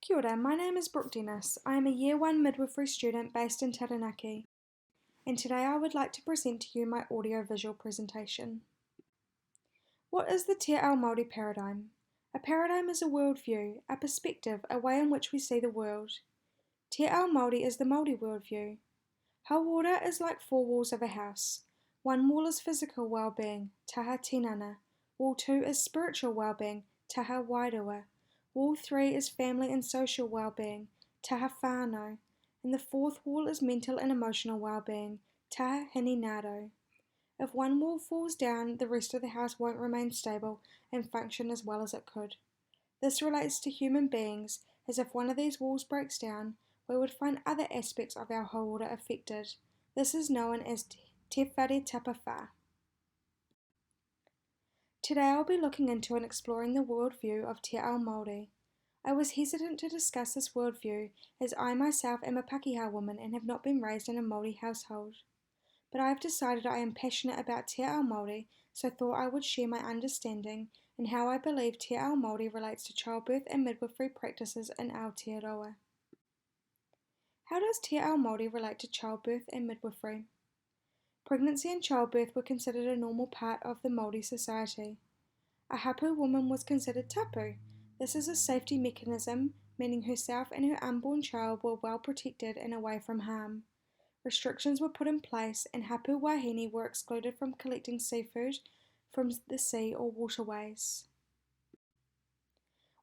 Kia ora, my name is Brooke. I am a Year 1 midwifery student based in Taranaki, and today I would like to present to you my audio-visual presentation. What is the Te Ao Māori paradigm? A paradigm is a worldview, a perspective, a way in which we see the world. Te Ao Māori is the Māori worldview. Hauora is like four walls of a house. One wall is physical well-being, taha tinana. Wall 2 is spiritual well-being, taha wairua. Wall 3 is family and social well-being, taha whānau. And the fourth wall is mental and emotional well-being, taha hinengaro. If one wall falls down, the rest of the house won't remain stable and function as well as it could. This relates to human beings, as if one of these walls breaks down, we would find other aspects of our hauora affected. This is known as te whare tapa whā. Today I'll be looking into and exploring the worldview of Te Ao Māori. I was hesitant to discuss this worldview as I myself am a Pakeha woman and have not been raised in a Māori household. But I have decided I am passionate about Te Ao Māori, so thought I would share my understanding and how I believe Te Ao Māori relates to childbirth and midwifery practices in Aotearoa. How does Te Ao Māori relate to childbirth and midwifery? Pregnancy and childbirth were considered a normal part of the Māori society. A hapu woman was considered tapu. This is a safety mechanism, meaning herself and her unborn child were well protected and away from harm. Restrictions were put in place and hapu wahine were excluded from collecting seafood from the sea or waterways.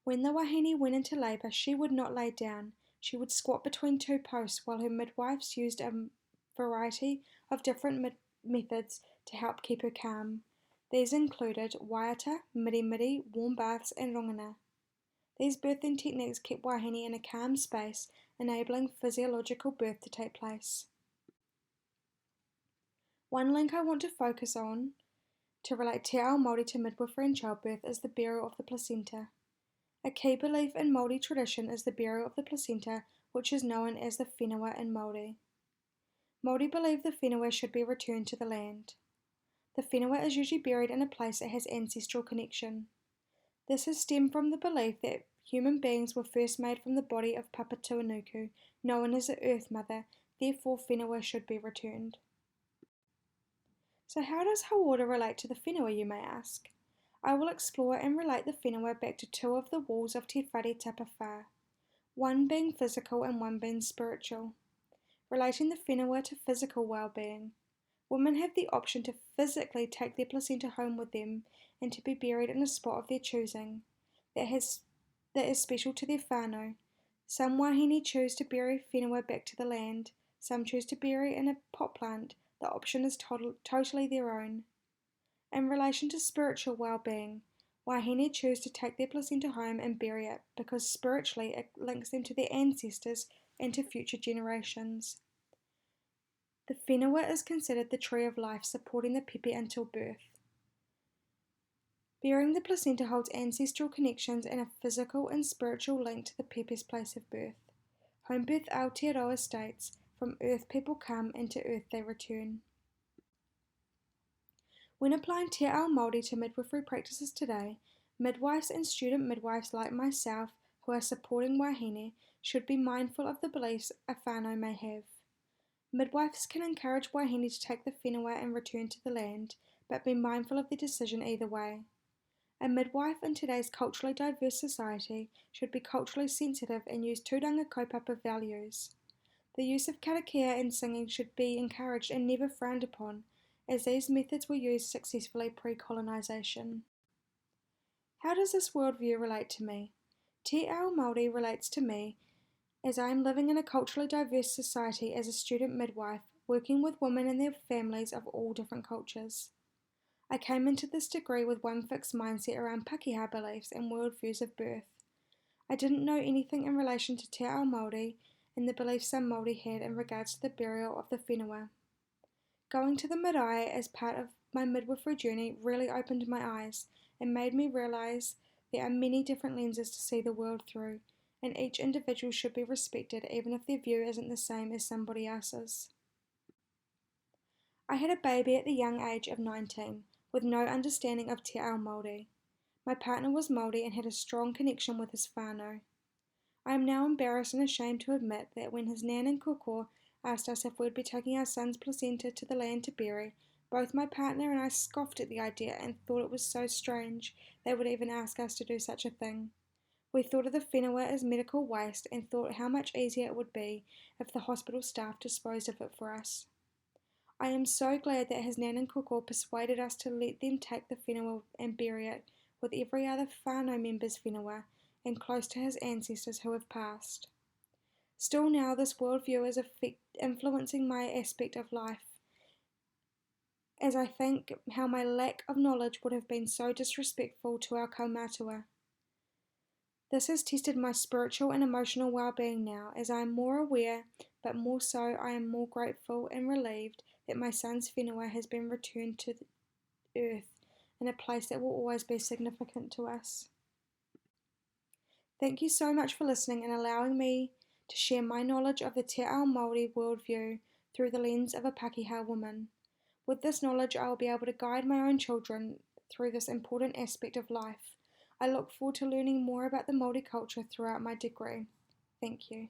When the wahine went into labour, she would not lay down. She would squat between two posts while her midwives used a variety of different methods to help keep her calm. These included waiata, mirimiri, warm baths and rongana. These birthing techniques kept wahine in a calm space, enabling physiological birth to take place. One link I want to focus on to relate Te Ao Māori to midwifery and childbirth is the burial of the placenta. A key belief in Māori tradition is the burial of the placenta, which is known as the whenua in Māori. Māori believe the whenua should be returned to the land. The whenua is usually buried in a place that has ancestral connection. This has stemmed from the belief that human beings were first made from the body of Papa Tuanuku, known as the Earth Mother, therefore whenua should be returned. So how does hauora relate to the whenua, you may ask? I will explore and relate the whenua back to two of the walls of Te Whare Tapa Whā, one being physical and one being spiritual. Relating the whenua to physical well-being. Women have the option to physically take their placenta home with them and to be buried in a spot of their choosing that is special to their whānau. Some wahine choose to bury whenua back to the land, some choose to bury in a pot plant. The option is totally their own. In relation to spiritual well-being, wahine choose to take their placenta home and bury it because spiritually it links them to their ancestors and to future generations. The whenua is considered the tree of life, supporting the pepe until birth. Burying the placenta holds ancestral connections and a physical and spiritual link to the pepe's place of birth. Home birth Aotearoa states, "From earth people come and to earth they return." When applying Te Ao Māori to midwifery practices today, midwives and student midwives like myself who are supporting wahine should be mindful of the beliefs a whānau may have. Midwives can encourage wahine to take the whenua and return to the land, but be mindful of their decision either way. A midwife in today's culturally diverse society should be culturally sensitive and use tūranga kaupapa values. The use of karakia and singing should be encouraged and never frowned upon, as these methods were used successfully pre-colonisation. How does this worldview relate to me? Te Ao Māori relates to me as I am living in a culturally diverse society as a student midwife, working with women and their families of all different cultures. I came into this degree with one fixed mindset around Pakeha beliefs and worldviews of birth. I didn't know anything in relation to Te Ao Māori and the beliefs some Māori had in regards to the burial of the whenua. Going to the marae as part of my midwifery journey really opened my eyes and made me realise there are many different lenses to see the world through, and each individual should be respected even if their view isn't the same as somebody else's. I had a baby at the young age of 19, with no understanding of Te Ao Māori. My partner was Māori and had a strong connection with his whānau. I am now embarrassed and ashamed to admit that when his nan and koko asked us if we would be taking our son's placenta to the land to bury, both my partner and I scoffed at the idea and thought it was so strange they would even ask us to do such a thing. We thought of the whenua as medical waste and thought how much easier it would be if the hospital staff disposed of it for us. I am so glad that his nan and koko persuaded us to let them take the whenua and bury it with every other whānau member's whenua and close to his ancestors who have passed. Still now this worldview is influencing my aspect of life, as I think how my lack of knowledge would have been so disrespectful to our kaumatua. This has tested my spiritual and emotional well-being now, as I am more aware, but more so I am more grateful and relieved that my son's whenua has been returned to the earth in a place that will always be significant to us. Thank you so much for listening and allowing me to share my knowledge of the Te Ao Māori worldview through the lens of a Pakeha woman. With this knowledge, I will be able to guide my own children through this important aspect of life. I look forward to learning more about the Māori culture throughout my degree. Thank you.